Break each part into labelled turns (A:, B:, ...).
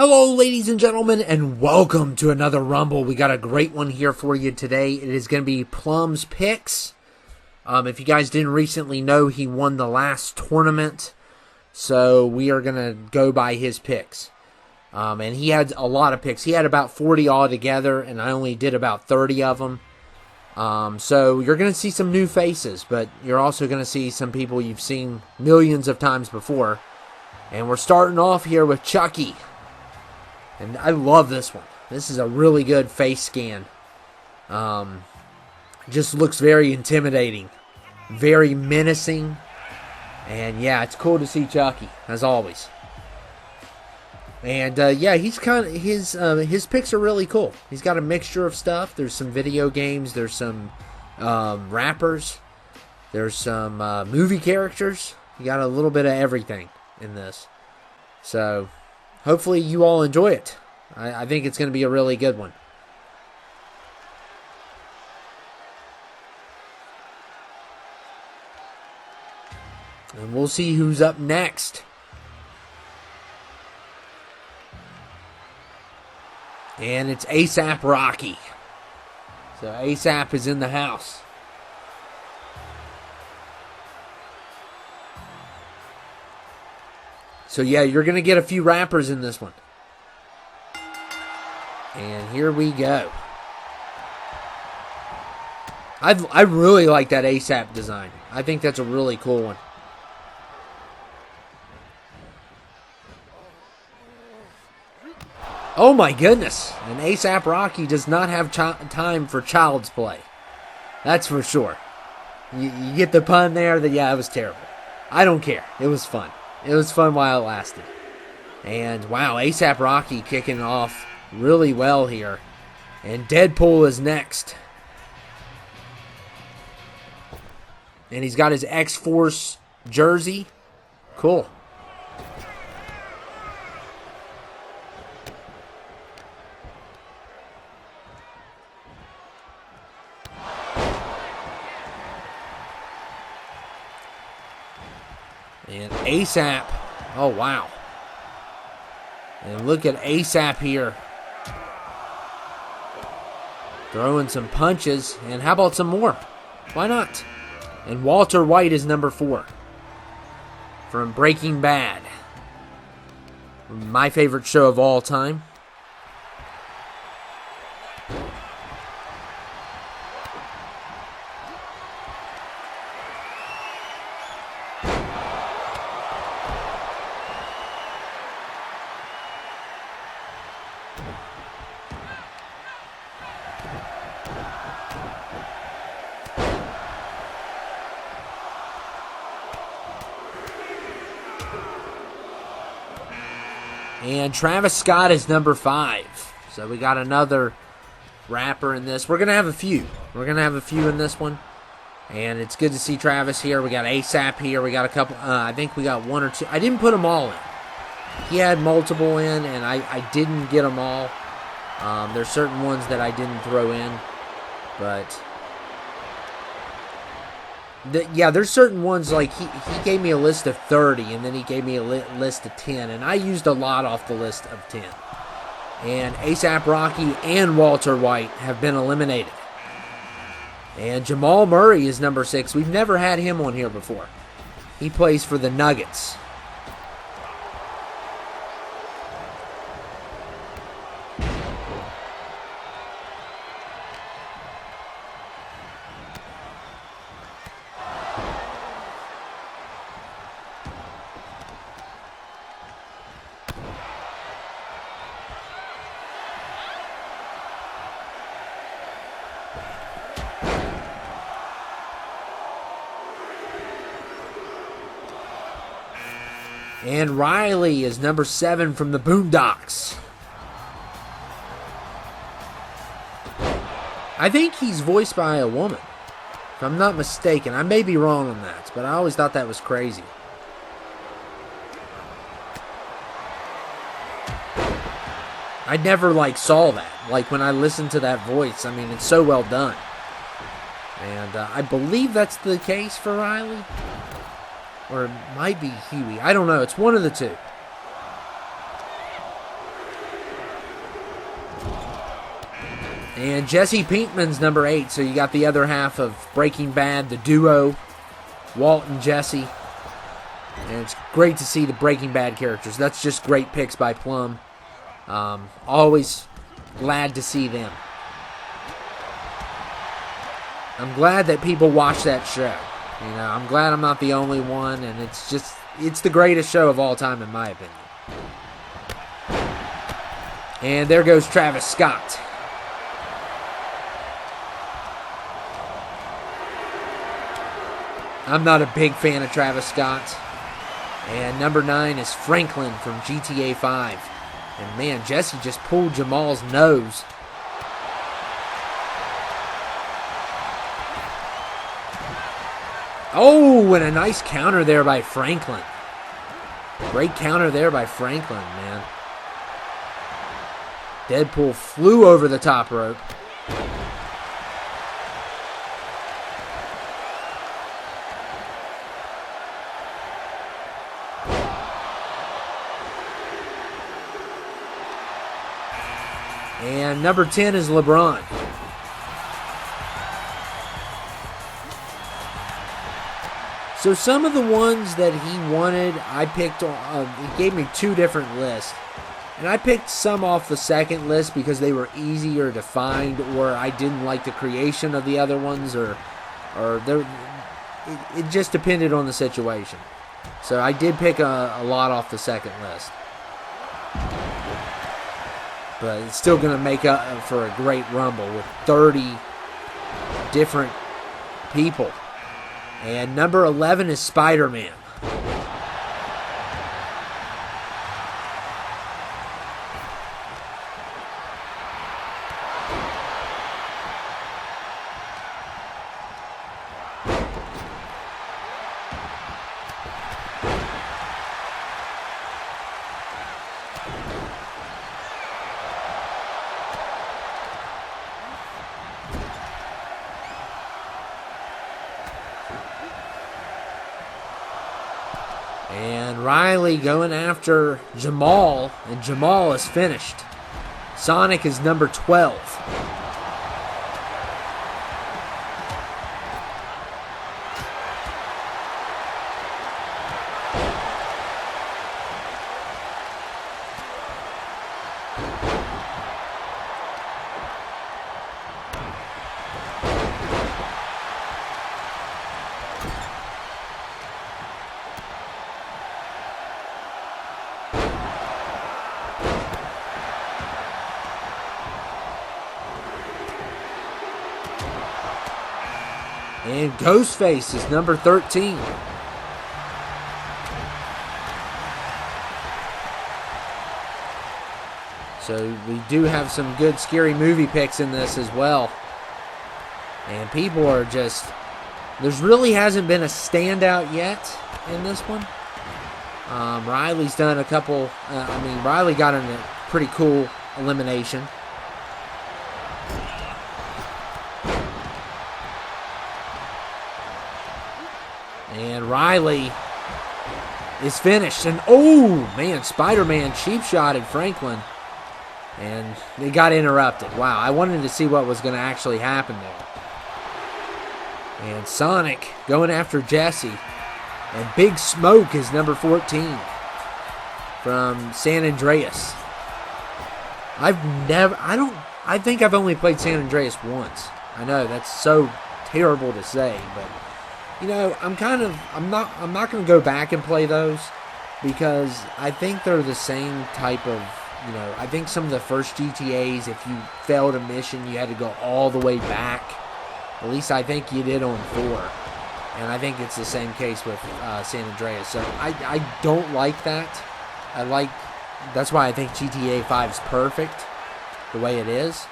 A: Hello, ladies and gentlemen, and welcome to another Rumble. We got a great one here for you today. It is going to be Plum's picks. If you guys didn't recently know, he won the last tournament, so we are going to go by his picks. And he had a lot of picks. He had about 40 altogether, and I only did about 30 of them. So you're going to see some new faces, but you're also going to see some people you've seen millions of times before. And we're starting off here with Chucky. And I love this one. This is a really good face scan. Just looks very intimidating. Very menacing. And yeah, it's cool to see Chucky, as always. And yeah, he's kind of his picks are really cool. He's got a mixture of stuff. There's some video games. There's some rappers. There's some movie characters. You got a little bit of everything in this. So hopefully you all enjoy it. I think it's going to be a really good one. And we'll see who's up next. And it's ASAP Rocky. So ASAP is in the house. So yeah, you're going to get a few rappers in this one. And here we go. I really like that ASAP design. I think that's a really cool one. Oh my goodness. And ASAP Rocky does not have time for child's play. That's for sure. You get the pun there? Yeah, it was terrible. I don't care. It was fun. It was fun while it lasted. And wow, ASAP Rocky kicking off really well here. And Deadpool is next. And he's got his X-Force jersey. Cool. And ASAP. Oh, wow. And look at ASAP here. Throwing some punches. And how about some more? Why not? And Walter White is number 4. From Breaking Bad. My favorite show of all time. And Travis Scott is number 5. So we got another rapper in this. We're going to have a few. We're going to have a few in this one. And it's good to see Travis here. We got ASAP here. We got a couple. I think we got 1 or 2. I didn't put them all in. He had multiple in, and I didn't get them all. There's certain ones that I didn't throw in. But yeah, there's certain ones, like he gave me a list of 30, and then he gave me a list of 10, and I used a lot off the list of 10. And ASAP Rocky and Walter White have been eliminated. And Jamal Murray is number 6. We've never had him on here before. He plays for the Nuggets. And Riley is number 7 from the Boondocks. I think he's voiced by a woman, if I'm not mistaken. I may be wrong on that, but I always thought that was crazy. I never saw that. When I listened to that voice, I mean, it's so well done. And I believe that's the case for Riley. Or it might be Huey. I don't know. It's one of the two. And Jesse Pinkman's number 8. So you got the other half of Breaking Bad, the duo, Walt and Jesse. And it's great to see the Breaking Bad characters. That's just great picks by Plum. Always glad to see them. I'm glad that people watch that show. You know, I'm glad I'm not the only one, and it's the greatest show of all time in my opinion. And there goes Travis Scott. I'm not a big fan of Travis Scott. And number 9 is Franklin from GTA 5. And man, Jesse just pulled Jamal's nose. Oh, and a nice counter there by Franklin. Great counter there by Franklin, man. Deadpool flew over the top rope. And number 10 is LeBron. So some of the ones that he wanted, I picked, he gave me 2 different lists. And I picked some off the second list because they were easier to find, or I didn't like the creation of the other ones, or it just depended on the situation. So I did pick a lot off the second list. But it's still going to make up for a great Rumble with 30 different people. And number 11 is Spider-Man. And Riley going after Jamal, and Jamal is finished. Sonic is number 12. And Ghostface is number 13. So we do have some good scary movie picks in this as well. And people are just... There's really hasn't been a standout yet in this one. Riley's done a couple... Riley got in a pretty cool elimination. And Riley is finished. And, oh, man, Spider-Man cheap-shotted Franklin. And they got interrupted. Wow, I wanted to see what was going to actually happen there. And Sonic going after Jesse. And Big Smoke is number 14 from San Andreas. I think I've only played San Andreas once. I know that's so terrible to say, but you know, I'm not going to go back and play those because I think they're the same type of, you know, I think some of the first GTAs, if you failed a mission, you had to go all the way back. At least I think you did on 4. And I think it's the same case with San Andreas. So I don't like that. That's why I think GTA 5 is perfect the way it is.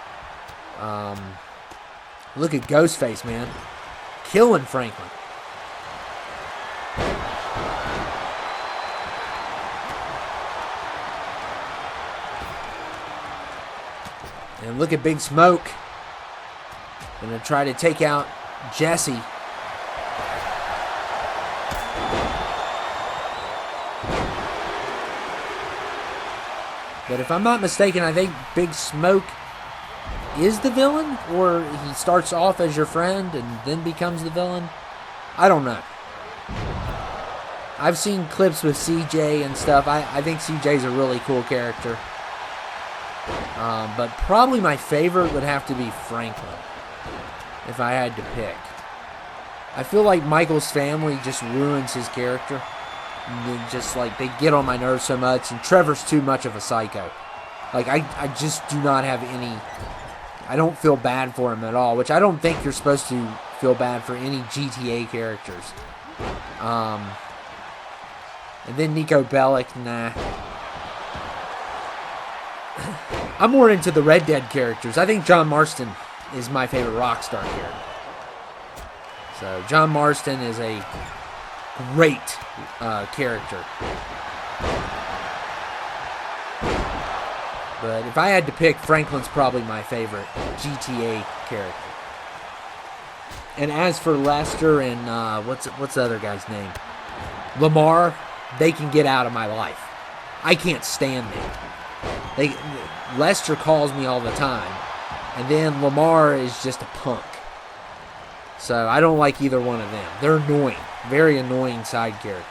A: Look at Ghostface, man. Killing Franklin. And look at Big Smoke. Gonna try to take out Jesse. But if I'm not mistaken, I think Big Smoke is the villain, or he starts off as your friend and then becomes the villain. I don't know. I've seen clips with CJ and stuff. I think CJ's a really cool character. But probably my favorite would have to be Franklin, if I had to pick. I feel like Michael's family just ruins his character. And just like they get on my nerves so much, and Trevor's too much of a psycho. Like I just do not have any. I don't feel bad for him at all, which I don't think you're supposed to feel bad for any GTA characters. And then Nico Bellic, nah. I'm more into the Red Dead characters. I think John Marston is my favorite Rockstar character. So John Marston is a great character. But if I had to pick, Franklin's probably my favorite GTA character. And as for Lester and what's the other guy's name? Lamar, they can get out of my life. I can't stand them. Lester calls me all the time, and then Lamar is just a punk. So I don't like either one of them. They're annoying, very annoying side characters.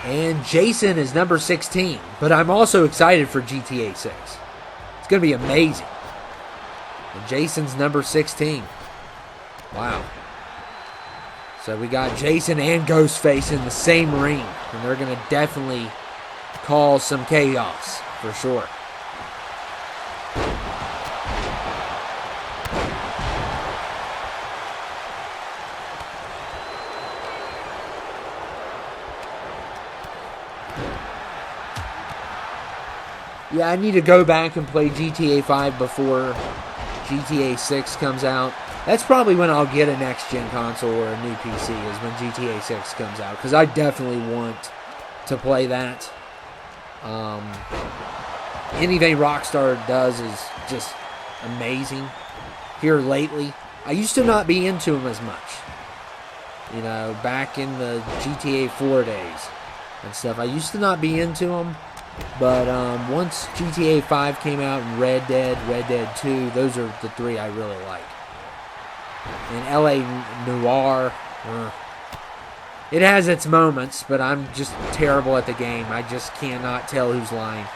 A: And Jason is number 16, but I'm also excited for GTA 6. It's going to be amazing. And Jason's number 16. Wow. So we got Jason and Ghostface in the same ring, and they're going to definitely cause some chaos, for sure. Yeah, I need to go back and play GTA 5 before GTA 6 comes out. That's probably when I'll get a next-gen console or a new PC, is when GTA 6 comes out. Because I definitely want to play that. Anything Rockstar does is just amazing here lately. I used to not be into them as much. You know, back in the GTA 4 days and stuff. I used to not be into them. But once GTA 5 came out and Red Dead 2, those are the three I really like. And LA Noire, it has its moments, but I'm just terrible at the game. I just cannot tell who's lying.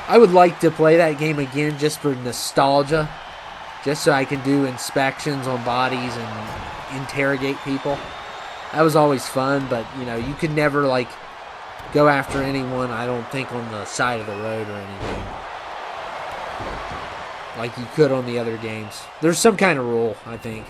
A: I would like to play that game again just for nostalgia, just so I can do inspections on bodies and interrogate people. That was always fun, but, you know, you could never, like, go after anyone, I don't think, on the side of the road or anything. Like you could on the other games. There's some kind of rule, I think.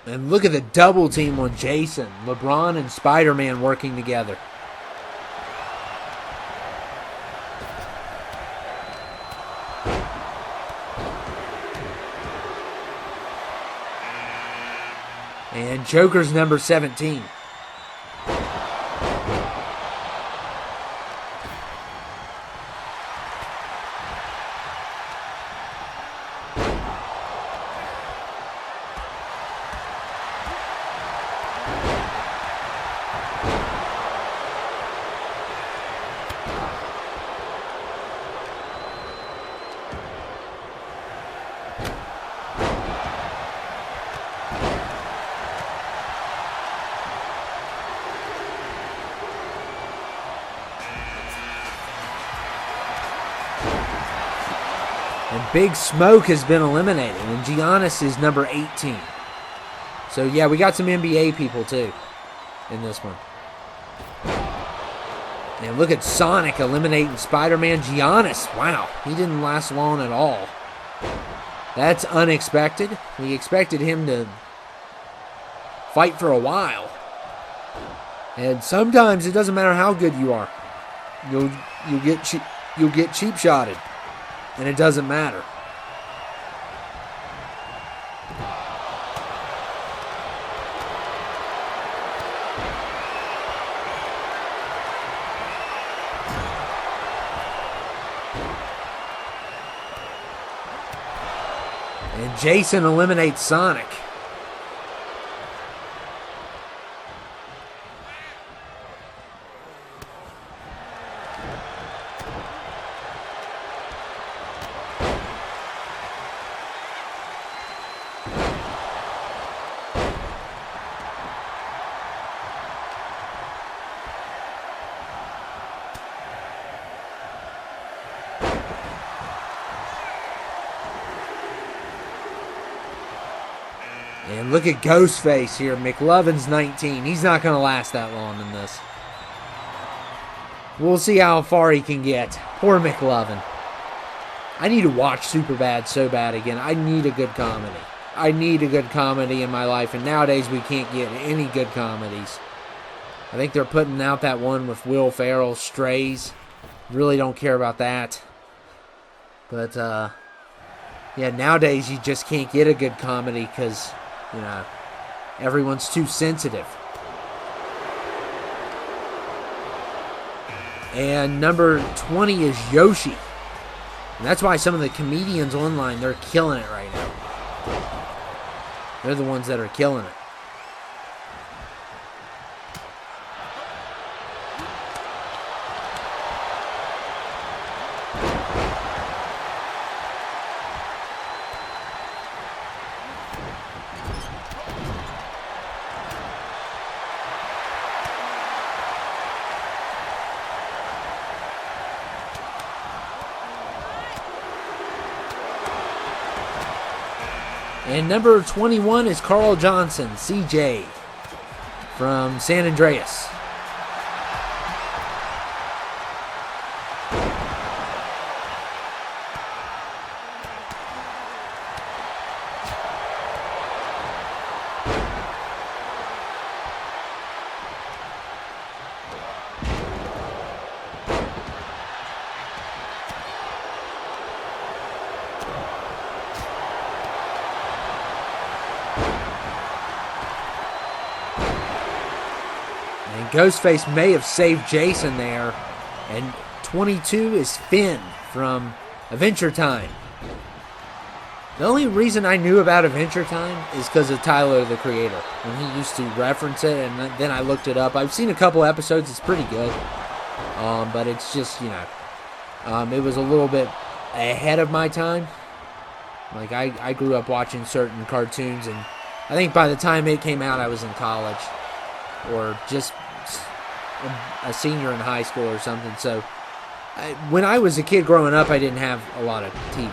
A: And look at the double team on Jason. LeBron and Spider-Man working together. And Joker's number 17. And Big Smoke has been eliminated. And Giannis is number 18. So, yeah, we got some NBA people, too, in this one. And look at Sonic eliminating Spider-Man. Giannis, wow, he didn't last long at all. That's unexpected. We expected him to fight for a while. And sometimes it doesn't matter how good you are. You'll get cheap shotted. And it doesn't matter. And Jason eliminates Sonic. And look at Ghostface here. McLovin's 19. He's not going to last that long in this. We'll see how far he can get. Poor McLovin. I need to watch Superbad so bad again. I need a good comedy. I need a good comedy in my life, and nowadays we can't get any good comedies. I think they're putting out that one with Will Ferrell, Strays. Really don't care about that. But, yeah, nowadays you just can't get a good comedy because, you know, everyone's too sensitive. And number 20 is Yoshi. And that's why some of the comedians online, they're killing it right now. They're the ones that are killing it. And number 21 is Carl Johnson, CJ, from San Andreas. Ghostface may have saved Jason there. And 22 is Finn from Adventure Time. The only reason I knew about Adventure Time is because of Tyler, the Creator. When he used to reference it, and then I looked it up. I've seen a couple episodes. It's pretty good. But it's just, you know, it was a little bit ahead of my time. Like, I grew up watching certain cartoons, and I think by the time it came out, I was in college. Or just a senior in high school or something. So when I was a kid growing up, I didn't have a lot of TV.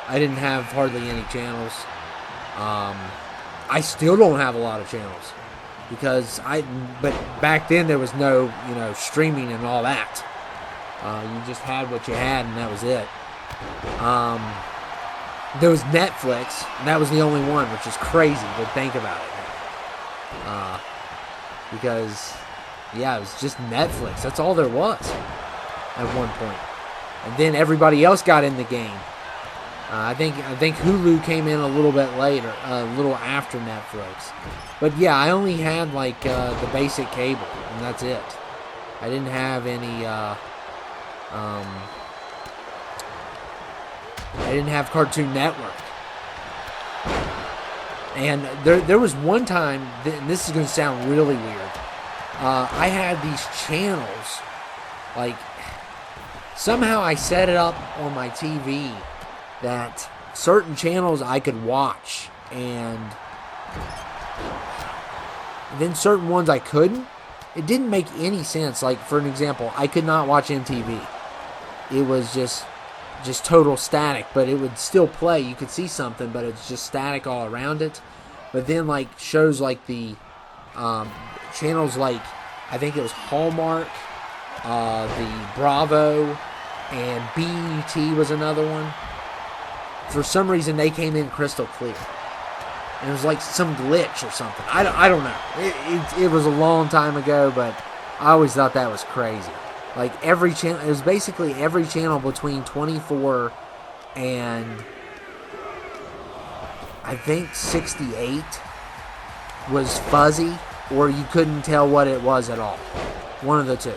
A: I didn't have hardly any channels. I still don't have a lot of channels because but back then there was no, you know, streaming and all that. You just had what you had and that was it. There was Netflix, and that was the only one, which is crazy to think about it. Because, yeah, it was just Netflix. That's all there was at one point. And then everybody else got in the game. I think Hulu came in a little bit later, a little after Netflix. But yeah, I only had like the basic cable, and that's it. I didn't have any. I didn't have Cartoon Network. And there was one time, and this is going to sound really weird. I had these channels, like somehow I set it up on my TV that certain channels I could watch, and then certain ones I couldn't. It didn't make any sense. Like, for an example, I could not watch MTV. It was just just total static, but it would still play. You could see something, but it's just static all around it. But then, like, shows like the channels like, I think it was Hallmark, the Bravo, and BET was another one. For some reason, they came in crystal clear. And it was like some glitch or something. I don't know. It was a long time ago, but I always thought that was crazy. Like, every channel, it was basically every channel between 24 and I think 68 was fuzzy, or you couldn't tell what it was at all. One of the two.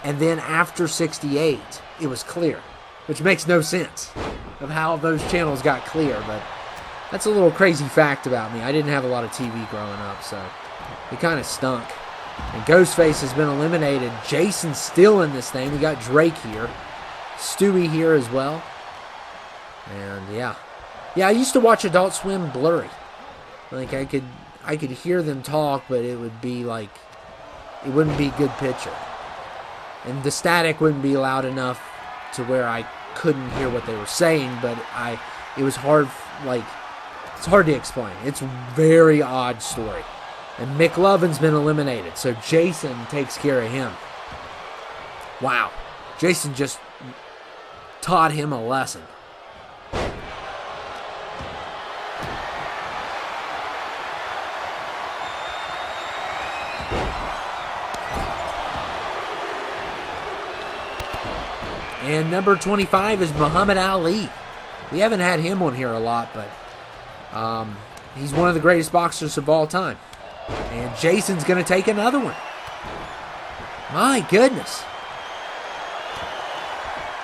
A: And then after 68, it was clear, which makes no sense of how those channels got clear, but that's a little crazy fact about me. I didn't have a lot of TV growing up, so it kind of stunk. And Ghostface has been eliminated. Jason's still in this thing. We got Drake here. Stewie here as well. And yeah. Yeah, I used to watch Adult Swim blurry. Like, I could hear them talk, but it would be like, it wouldn't be a good picture. And the static wouldn't be loud enough to where I couldn't hear what they were saying, but it was hard, like, it's hard to explain. It's a very odd story. And McLovin's been eliminated, so Jason takes care of him. Wow. Jason just taught him a lesson. And number 25 is Muhammad Ali. We haven't had him on here a lot, but he's one of the greatest boxers of all time. And Jason's going to take another one. My goodness.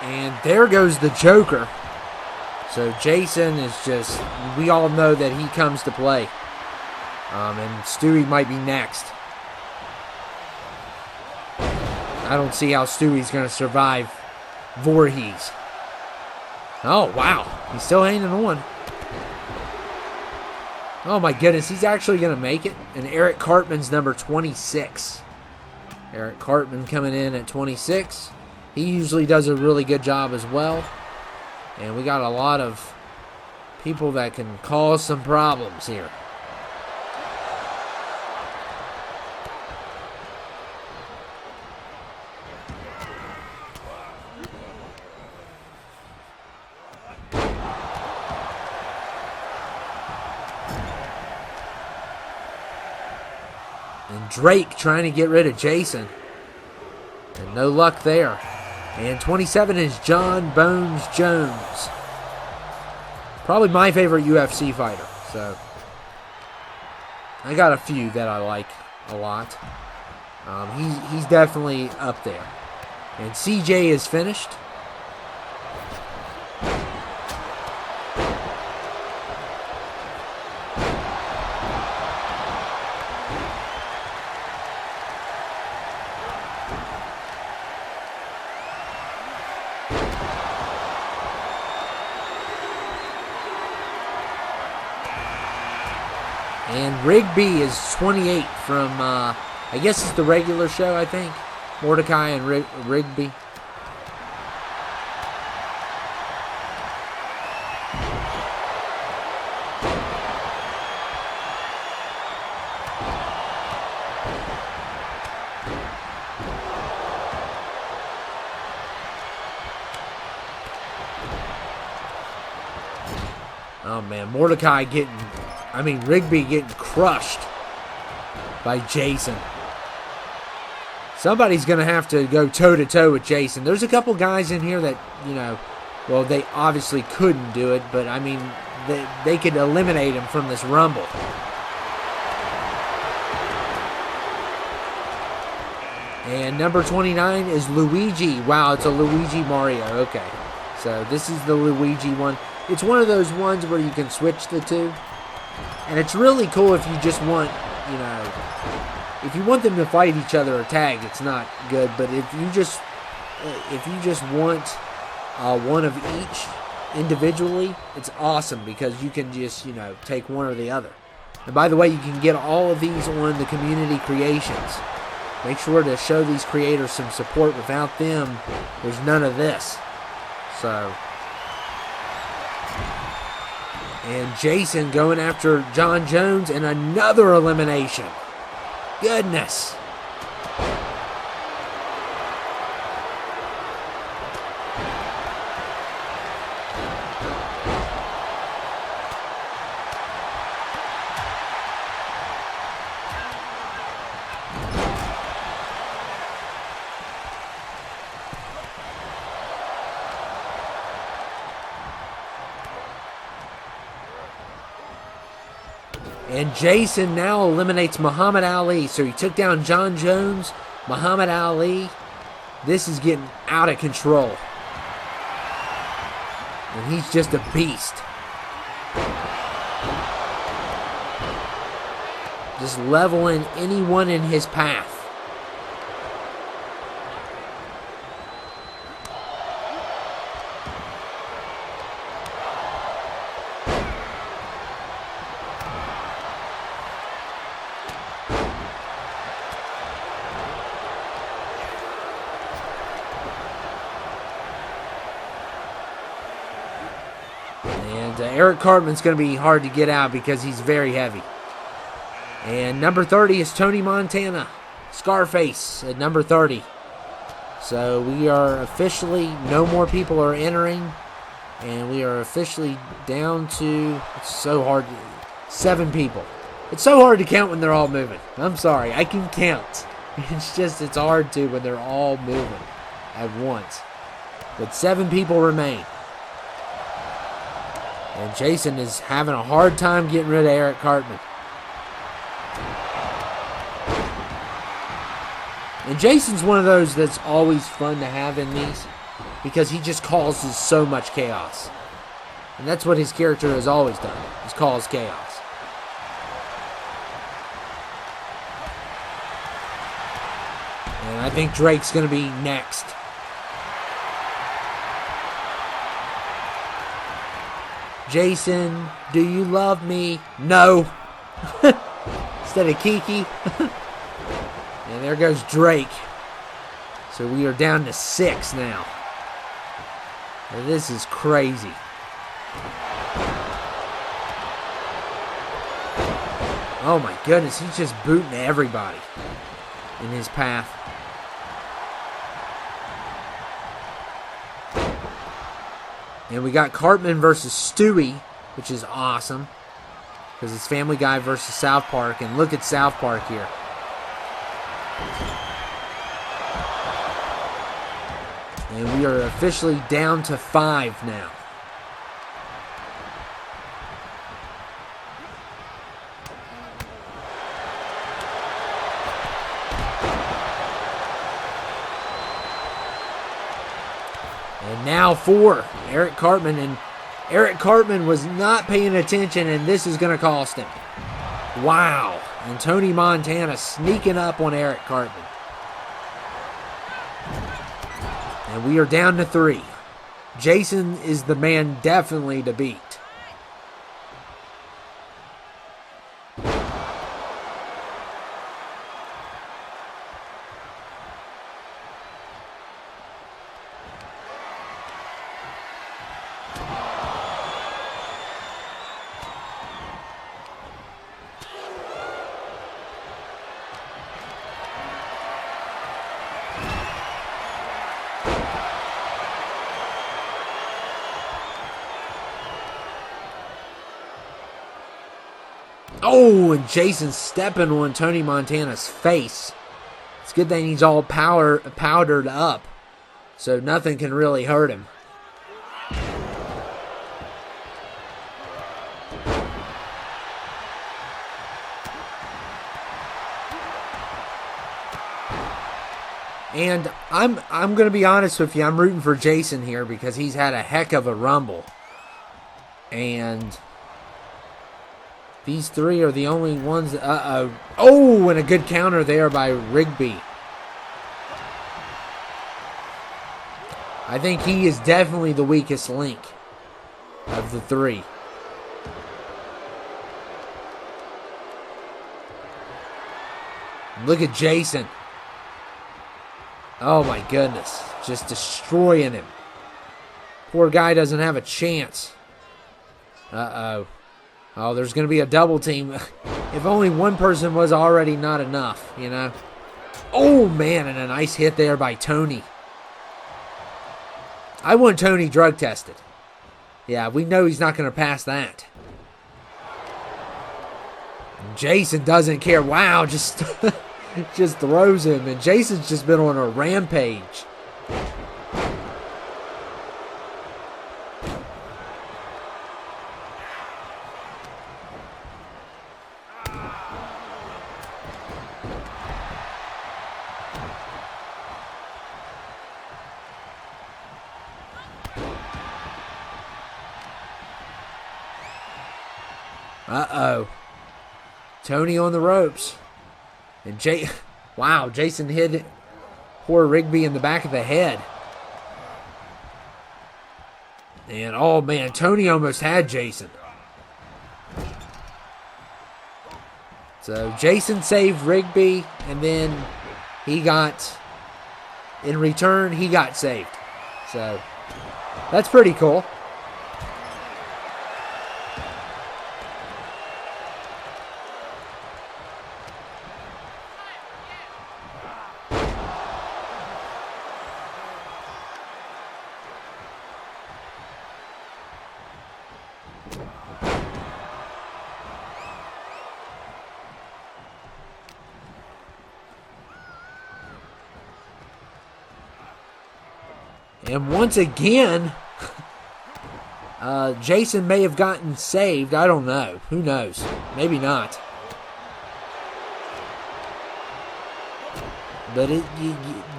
A: And there goes the Joker. So Jason is just, we all know that he comes to play. And Stewie might be next. I don't see how Stewie's going to survive Voorhees. Oh, wow. He's still hanging on. Oh, my goodness. He's actually going to make it. And Eric Cartman's number 26. Eric Cartman coming in at 26. He usually does a really good job as well. And we got a lot of people that can cause some problems here. And Drake trying to get rid of Jason. And no luck there. And 27 is John Bones Jones. Probably my favorite UFC fighter. So I got a few that I like a lot. He's definitely up there. And CJ is finished. And Rigby is 28 from, I guess it's the regular show, I think. Mordecai and Rigby. Oh, man. Mordecai Rigby getting crushed by Jason. Somebody's going to have to go toe-to-toe with Jason. There's a couple guys in here that, well, they obviously couldn't do it, but, they could eliminate him from this Rumble. And number 29 is Luigi. Wow, it's a Luigi Mario. Okay. So this is the Luigi one. It's one of those ones where you can switch the two. And it's really cool if you just want, if you want them to fight each other or tag, it's not good. But if you just want one of each individually, it's awesome because you can just, take one or the other. And by the way, you can get all of these on the community creations. Make sure to show these creators some support. Without them, there's none of this. So, And Jason going after John Jones, and another elimination. Goodness. And Jason now eliminates Muhammad Ali. So he took down John Jones, Muhammad Ali. This is getting out of control. And he's just a beast. Just leveling anyone in his path. And Eric Cartman's going to be hard to get out because he's very heavy. And number 30 is Tony Montana. Scarface at number 30. So we are officially, no more people are entering. And we are officially down to, it's so hard, 7 people. It's so hard to count when they're all moving. I'm sorry, I can count. It's hard to when they're all moving at once. But 7 people remain. And Jason is having a hard time getting rid of Eric Cartman. And Jason's one of those that's always fun to have in these because he just causes so much chaos. And that's what his character has always done, is cause chaos. And I think Drake's going to be next. Jason, do you love me? No. Instead of Kiki. And there goes Drake. So we are down to 6 now. And this is crazy. Oh my goodness, he's just booting everybody in his path. And we got Cartman versus Stewie, which is awesome. Because it's Family Guy versus South Park. And look at South Park here. And we are officially down to 5 now. And now 4, Eric Cartman. And Eric Cartman was not paying attention, and this is going to cost him. Wow. And Tony Montana sneaking up on Eric Cartman. And we are down to 3. Jason is the man definitely to beat. Oh, and Jason's stepping on Tony Montana's face. It's a good thing he's all powdered up, so nothing can really hurt him. And I'm going to be honest with you, I'm rooting for Jason here because he's had a heck of a rumble. And these 3 are the only ones that, oh, and a good counter there by Rigby. I think he is definitely the weakest link of the 3. Look at Jason. Oh my goodness. Just destroying him. Poor guy doesn't have a chance. Uh-oh. Oh, there's going to be a double team. If only one person was already not enough, you know. Oh, man, and a nice hit there by Tony. I want Tony drug tested. Yeah, we know he's not going to pass that. Jason doesn't care. Wow, just throws him. And Jason's just been on a rampage. Uh-oh. Tony on the ropes. And wow, Jason hit poor Rigby in the back of the head. And, oh, man, Tony almost had Jason. So, Jason saved Rigby, and then in return, he got saved. So, that's pretty cool. And once again, Jason may have gotten saved. I don't know. Who knows? Maybe not. But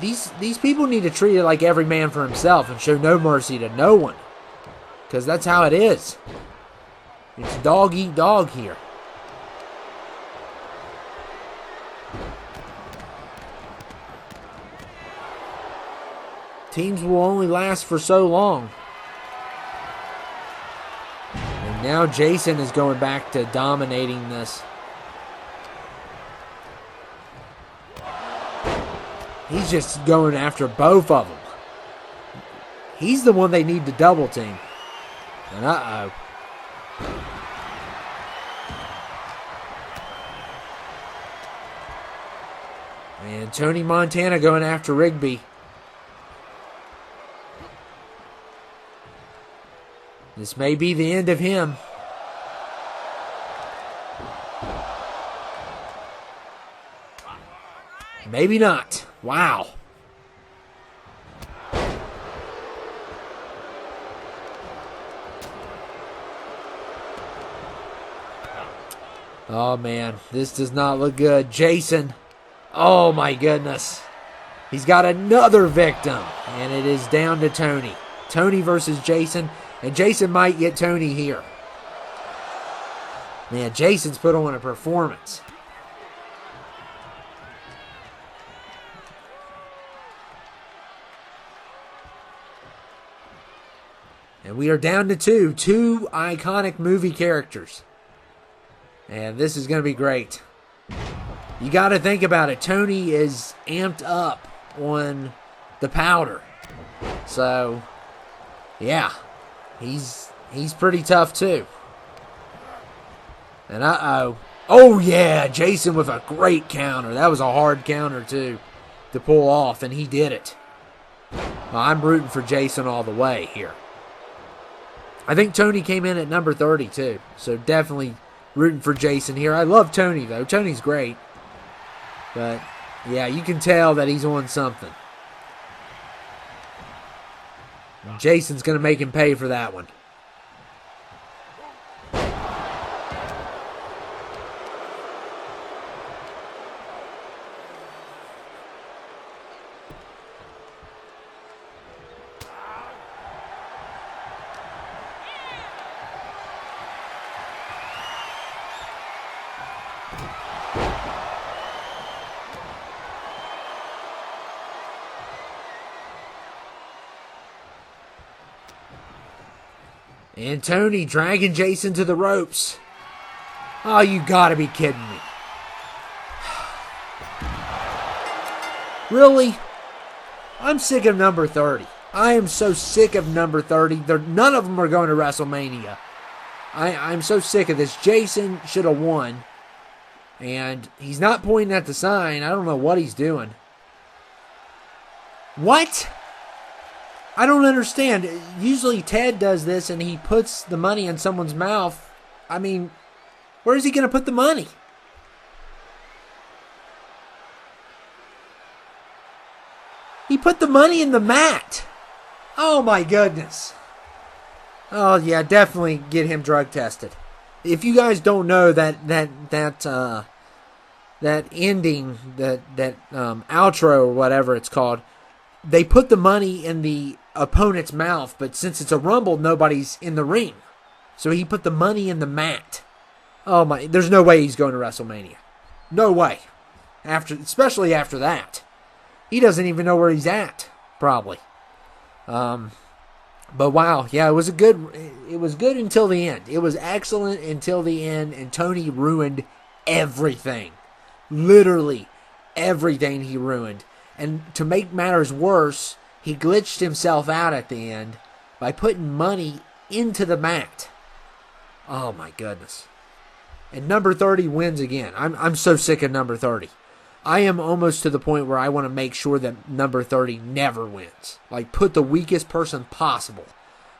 A: these people need to treat it like every man for himself and show no mercy to no one. Because that's how it is. It's dog eat dog here. Teams will only last for so long. And now Jason is going back to dominating this. He's just going after both of them. He's the one they need to double team. And uh-oh. And Tony Montana going after Rigby. This may be the end of him. Maybe not. Wow. Oh, man. This does not look good. Jason. Oh, my goodness. He's got another victim. And it is down to Tony. Tony versus Jason. And Jason might get Tony here. Man, Jason's put on a performance. And we are down to two iconic movie characters. And this is going to be great. You got to think about it. Tony is amped up on the powder. So, yeah. He's pretty tough too. And uh-oh. Oh yeah, Jason with a great counter. That was a hard counter too to pull off, and he did it. Well, I'm rooting for Jason all the way here. I think Tony came in at number 30 too. So definitely rooting for Jason here. I love Tony though. Tony's great. But yeah, you can tell that he's on something. Jason's going to make him pay for that one. And Tony dragging Jason to the ropes. Oh, you gotta be kidding me. Really? I'm sick of number 30. I am so sick of number 30. None of them are going to WrestleMania. I'm so sick of this. Jason should have won. And he's not pointing at the sign. I don't know what he's doing. What? I don't understand. Usually Ted does this and he puts the money in someone's mouth. I mean, where is he going to put the money? He put the money in the mat. Oh my goodness. Oh yeah, definitely get him drug tested. If you guys don't know that ending, that outro or whatever it's called, they put the money in the opponent's mouth, but since it's a Rumble, nobody's in the ring. So he put the money in the mat. Oh my, there's no way he's going to WrestleMania. No way. Especially after that. He doesn't even know where he's at, probably. But wow, yeah, it was good until the end. It was excellent until the end, and Tony ruined everything. Literally everything he ruined. And to make matters worse, he glitched himself out at the end by putting money into the mat. Oh my goodness. And number 30 wins again. I'm so sick of number 30. I am almost to the point where I want to make sure that number 30 never wins. Like, put the weakest person possible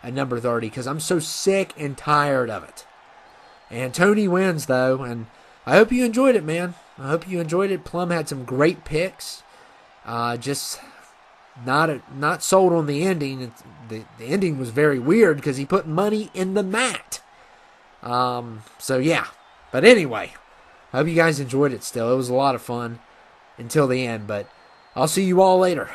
A: at number 30 because I'm so sick and tired of it. And Tony wins, though, and I hope you enjoyed it, man. I hope you enjoyed it. Plum had some great picks. Just not sold on the ending. The ending was very weird because he put money in the mat. So, yeah. But anyway, I hope you guys enjoyed it still. It was a lot of fun until the end, but I'll see you all later.